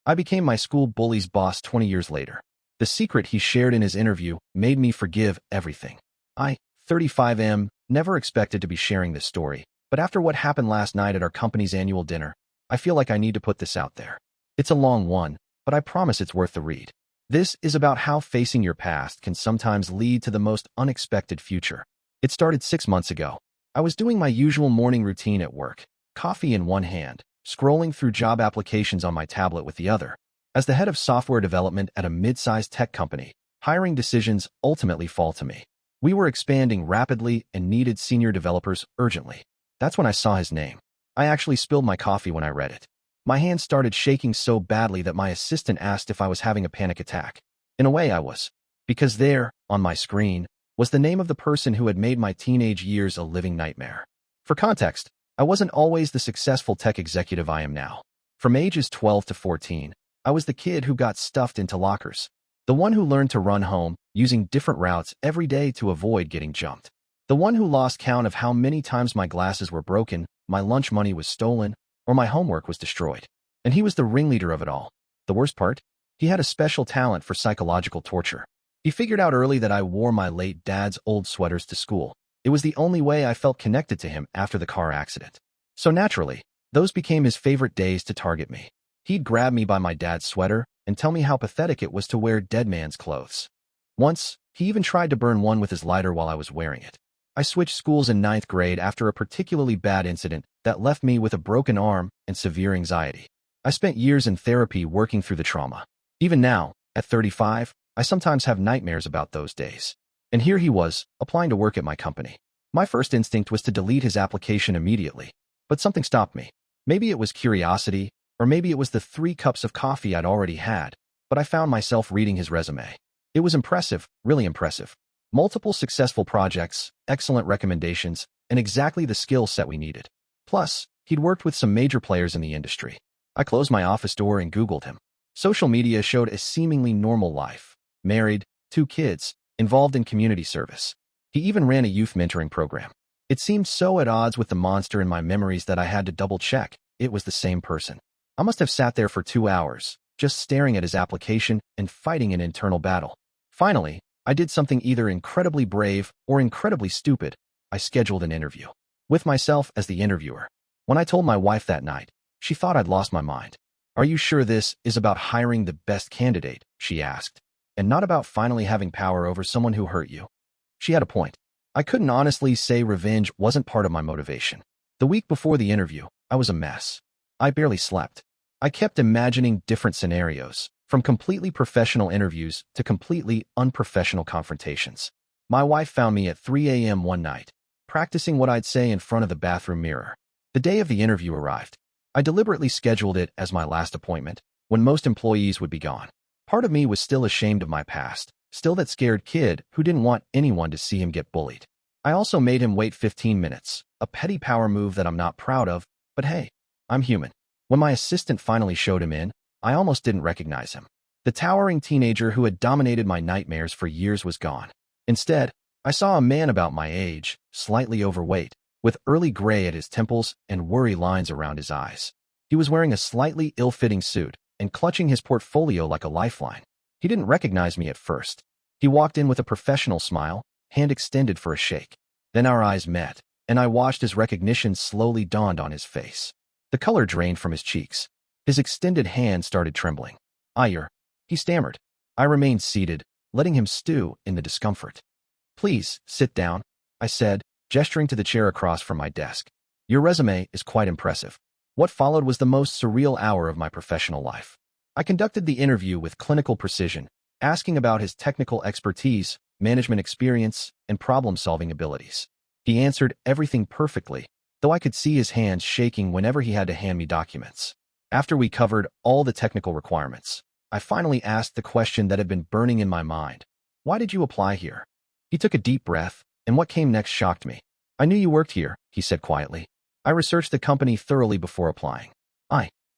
I became my school bully's boss 20 years later. The secret he shared in his interview made me forgive everything. I, 35M, never expected to be sharing this story, but after what happened last night at our company's annual dinner, I feel like I need to put this out there. It's a long one, but I promise it's worth the read. This is about how facing your past can sometimes lead to the most unexpected future. It started 6 months ago. I was doing my usual morning routine at work, coffee in one hand, scrolling through job applications on my tablet with the other. As the head of software development at a mid-sized tech company, hiring decisions ultimately fall to me. We were expanding rapidly and needed senior developers urgently. That's when I saw his name. I actually spilled my coffee when I read it. My hand started shaking so badly that my assistant asked if I was having a panic attack. In a way, I was. Because there, on my screen, was the name of the person who had made my teenage years a living nightmare. For context, I wasn't always the successful tech executive I am now. From ages 12 to 14, I was the kid who got stuffed into lockers. The one who learned to run home, using different routes every day to avoid getting jumped. The one who lost count of how many times my glasses were broken, my lunch money was stolen, or my homework was destroyed. And he was the ringleader of it all. The worst part? He had a special talent for psychological torture. He figured out early that I wore my late dad's old sweaters to school. It was the only way I felt connected to him after the car accident. So naturally, those became his favorite days to target me. He'd grab me by my dad's sweater and tell me how pathetic it was to wear dead man's clothes. Once, he even tried to burn one with his lighter while I was wearing it. I switched schools in 9th grade after a particularly bad incident that left me with a broken arm and severe anxiety. I spent years in therapy working through the trauma. Even now, at 35, I sometimes have nightmares about those days. And here he was, applying to work at my company. My first instinct was to delete his application immediately, but something stopped me. Maybe it was curiosity, or maybe it was the 3 cups of coffee I'd already had, but I found myself reading his resume. It was impressive, really impressive. Multiple successful projects, excellent recommendations, and exactly the skill set we needed. Plus, he'd worked with some major players in the industry. I closed my office door and Googled him. Social media showed a seemingly normal life. Married, 2 kids, involved in community service. He even ran a youth mentoring program. It seemed so at odds with the monster in my memories that I had to double-check it was the same person. I must have sat there for 2 hours, just staring at his application and fighting an internal battle. Finally, I did something either incredibly brave or incredibly stupid. I scheduled an interview. With myself as the interviewer. When I told my wife that night, she thought I'd lost my mind. "Are you sure this is about hiring the best candidate?" she asked. "And not about finally having power over someone who hurt you?" She had a point. I couldn't honestly say revenge wasn't part of my motivation. The week before the interview, I was a mess. I barely slept. I kept imagining different scenarios, from completely professional interviews to completely unprofessional confrontations. My wife found me at 3 a.m. one night, practicing what I'd say in front of the bathroom mirror. The day of the interview arrived. I deliberately scheduled it as my last appointment, when most employees would be gone. Part of me was still ashamed of my past, still that scared kid who didn't want anyone to see him get bullied. I also made him wait 15 minutes, a petty power move that I'm not proud of, but hey, I'm human. When my assistant finally showed him in, I almost didn't recognize him. The towering teenager who had dominated my nightmares for years was gone. Instead, I saw a man about my age, slightly overweight, with early gray at his temples and worry lines around his eyes. He was wearing a slightly ill-fitting suit and clutching his portfolio like a lifeline. He didn't recognize me at first. He walked in with a professional smile, hand extended for a shake. Then our eyes met, and I watched as recognition slowly dawned on his face. The color drained from his cheeks. His extended hand started trembling. He stammered. I remained seated, letting him stew in the discomfort. "Please, sit down," I said, gesturing to the chair across from my desk. "Your resume is quite impressive." What followed was the most surreal hour of my professional life. I conducted the interview with clinical precision, asking about his technical expertise, management experience, and problem-solving abilities. He answered everything perfectly, though I could see his hands shaking whenever he had to hand me documents. After we covered all the technical requirements, I finally asked the question that had been burning in my mind. "Why did you apply here?" He took a deep breath, and what came next shocked me. "I knew you worked here," he said quietly. "I researched the company thoroughly before applying.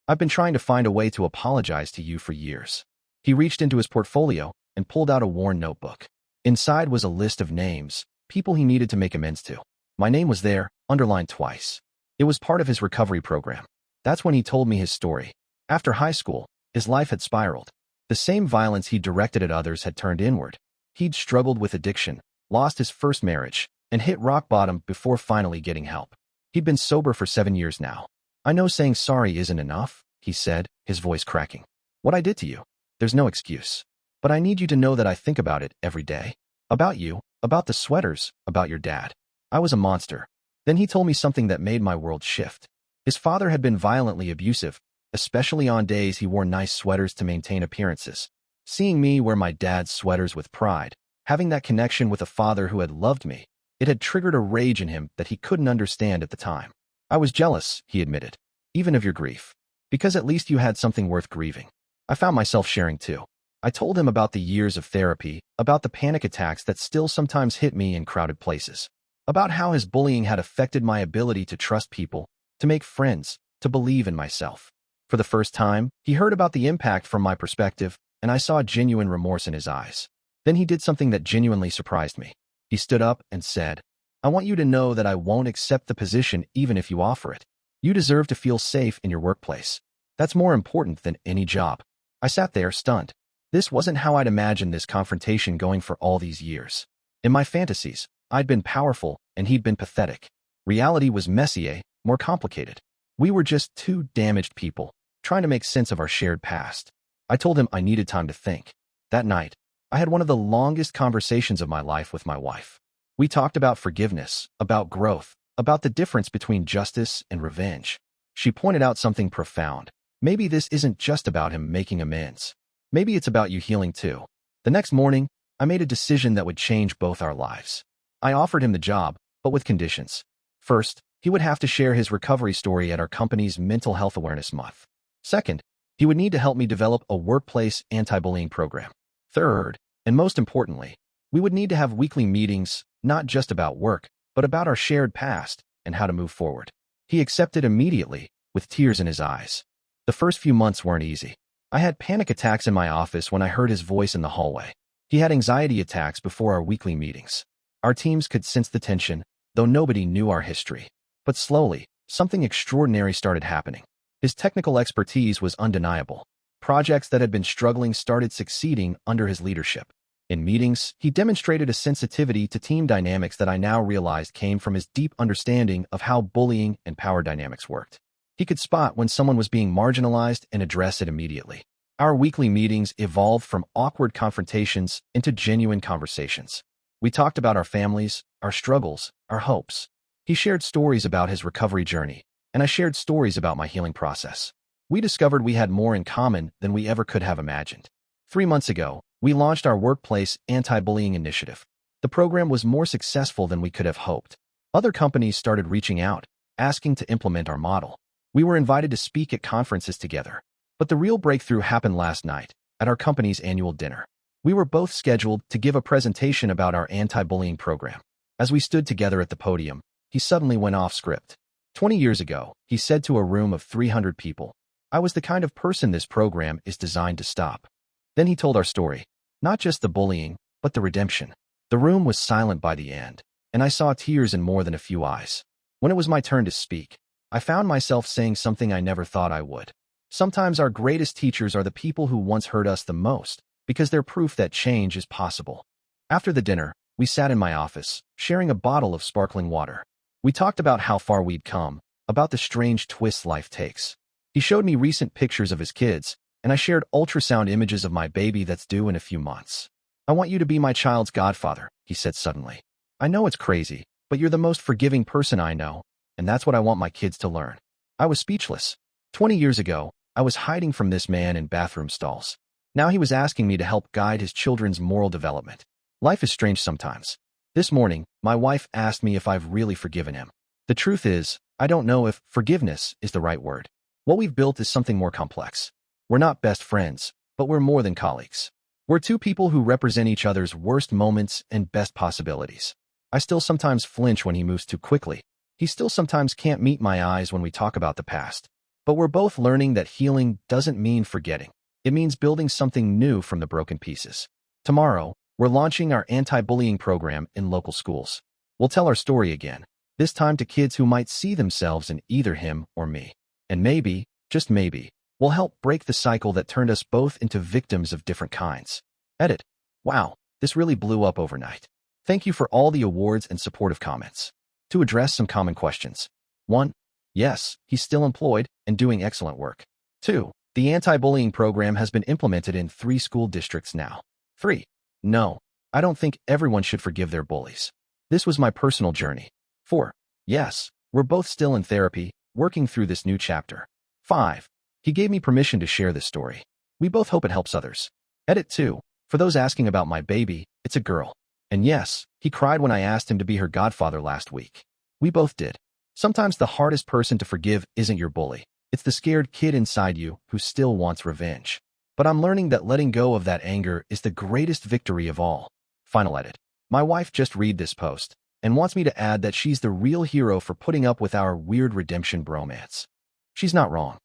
I've been trying to find a way to apologize to you for years." He reached into his portfolio and pulled out a worn notebook. Inside was a list of names, people he needed to make amends to. My name was there, underlined twice. It was part of his recovery program. That's when he told me his story. After high school, His life had spiraled. The same violence he directed at others had turned inward. He'd struggled with addiction, lost his first marriage, and hit rock bottom before finally getting help. He'd been sober for 7 years now. "I know saying sorry isn't enough," he said, his voice cracking. "What I did to you, there's no excuse. But I need you to know that I think about it every day. About you, about the sweaters, about your dad. I was a monster." Then he told me something that made my world shift. His father had been violently abusive, especially on days he wore nice sweaters to maintain appearances. Seeing me wear my dad's sweaters with pride, having that connection with a father who had loved me, it had triggered a rage in him that he couldn't understand at the time. "I was jealous," he admitted, "even of your grief. Because at least you had something worth grieving." I found myself sharing too. I told him about the years of therapy, about the panic attacks that still sometimes hit me in crowded places, about how his bullying had affected my ability to trust people, to make friends, to believe in myself. For the first time, he heard about the impact from my perspective, and I saw genuine remorse in his eyes. Then he did something that genuinely surprised me. He stood up and said, "I want you to know that I won't accept the position even if you offer it. You deserve to feel safe in your workplace. That's more important than any job." I sat there, stunned. This wasn't how I'd imagined this confrontation going for all these years. In my fantasies, I'd been powerful and he'd been pathetic. Reality was messier, more complicated. We were just two damaged people, trying to make sense of our shared past. I told him I needed time to think. That night, I had one of the longest conversations of my life with my wife. We talked about forgiveness, about growth, about the difference between justice and revenge. She pointed out something profound. Maybe this isn't just about him making amends. Maybe it's about you healing too. The next morning, I made a decision that would change both our lives. I offered him the job, but with conditions. First, he would have to share his recovery story at our company's Mental Health Awareness Month. Second, he would need to help me develop a workplace anti-bullying program. Third, and most importantly, we would need to have weekly meetings, not just about work, but about our shared past and how to move forward. He accepted immediately, with tears in his eyes. The first few months weren't easy. I had panic attacks in my office when I heard his voice in the hallway. He had anxiety attacks before our weekly meetings. Our teams could sense the tension, though nobody knew our history. But slowly, something extraordinary started happening. His technical expertise was undeniable. Projects that had been struggling started succeeding under his leadership. In meetings, he demonstrated a sensitivity to team dynamics that I now realized came from his deep understanding of how bullying and power dynamics worked. He could spot when someone was being marginalized and address it immediately. Our weekly meetings evolved from awkward confrontations into genuine conversations. We talked about our families, our struggles, our hopes. He shared stories about his recovery journey, and I shared stories about my healing process. We discovered we had more in common than we ever could have imagined. 3 months ago, we launched our workplace anti-bullying initiative. The program was more successful than we could have hoped. Other companies started reaching out, asking to implement our model. We were invited to speak at conferences together. But the real breakthrough happened last night, at our company's annual dinner. We were both scheduled to give a presentation about our anti-bullying program. As we stood together at the podium, he suddenly went off script. 20 years ago, he said to a room of 300 people, "I was the kind of person this program is designed to stop." Then he told our story, not just the bullying, but the redemption. The room was silent by the end, and I saw tears in more than a few eyes. When it was my turn to speak, I found myself saying something I never thought I would. Sometimes our greatest teachers are the people who once hurt us the most, because they're proof that change is possible. After the dinner, we sat in my office, sharing a bottle of sparkling water. We talked about how far we'd come, about the strange twists life takes. He showed me recent pictures of his kids, and I shared ultrasound images of my baby that's due in a few months. "I want you to be my child's godfather," he said suddenly. "I know it's crazy, but you're the most forgiving person I know, and that's what I want my kids to learn." I was speechless. 20 years ago, I was hiding from this man in bathroom stalls. Now he was asking me to help guide his children's moral development. Life is strange sometimes. This morning, my wife asked me if I've really forgiven him. The truth is, I don't know if forgiveness is the right word. What we've built is something more complex. We're not best friends, but we're more than colleagues. We're two people who represent each other's worst moments and best possibilities. I still sometimes flinch when he moves too quickly. He still sometimes can't meet my eyes when we talk about the past. But we're both learning that healing doesn't mean forgetting. It means building something new from the broken pieces. Tomorrow, we're launching our anti-bullying program in local schools. We'll tell our story again, this time to kids who might see themselves in either him or me. And maybe, just maybe, will help break the cycle that turned us both into victims of different kinds. Edit. Wow, this really blew up overnight. Thank you for all the awards and supportive comments. To address some common questions. 1. Yes, he's still employed and doing excellent work. 2. The anti-bullying program has been implemented in 3 school districts now. 3. No, I don't think everyone should forgive their bullies. This was my personal journey. 4. Yes, we're both still in therapy, working through this new chapter. 5. He gave me permission to share this story. We both hope it helps others. Edit 2. For those asking about my baby, it's a girl. And yes, he cried when I asked him to be her godfather last week. We both did. Sometimes the hardest person to forgive isn't your bully. It's the scared kid inside you who still wants revenge. But I'm learning that letting go of that anger is the greatest victory of all. Final edit. My wife just read this post and wants me to add that she's the real hero for putting up with our weird redemption bromance. She's not wrong.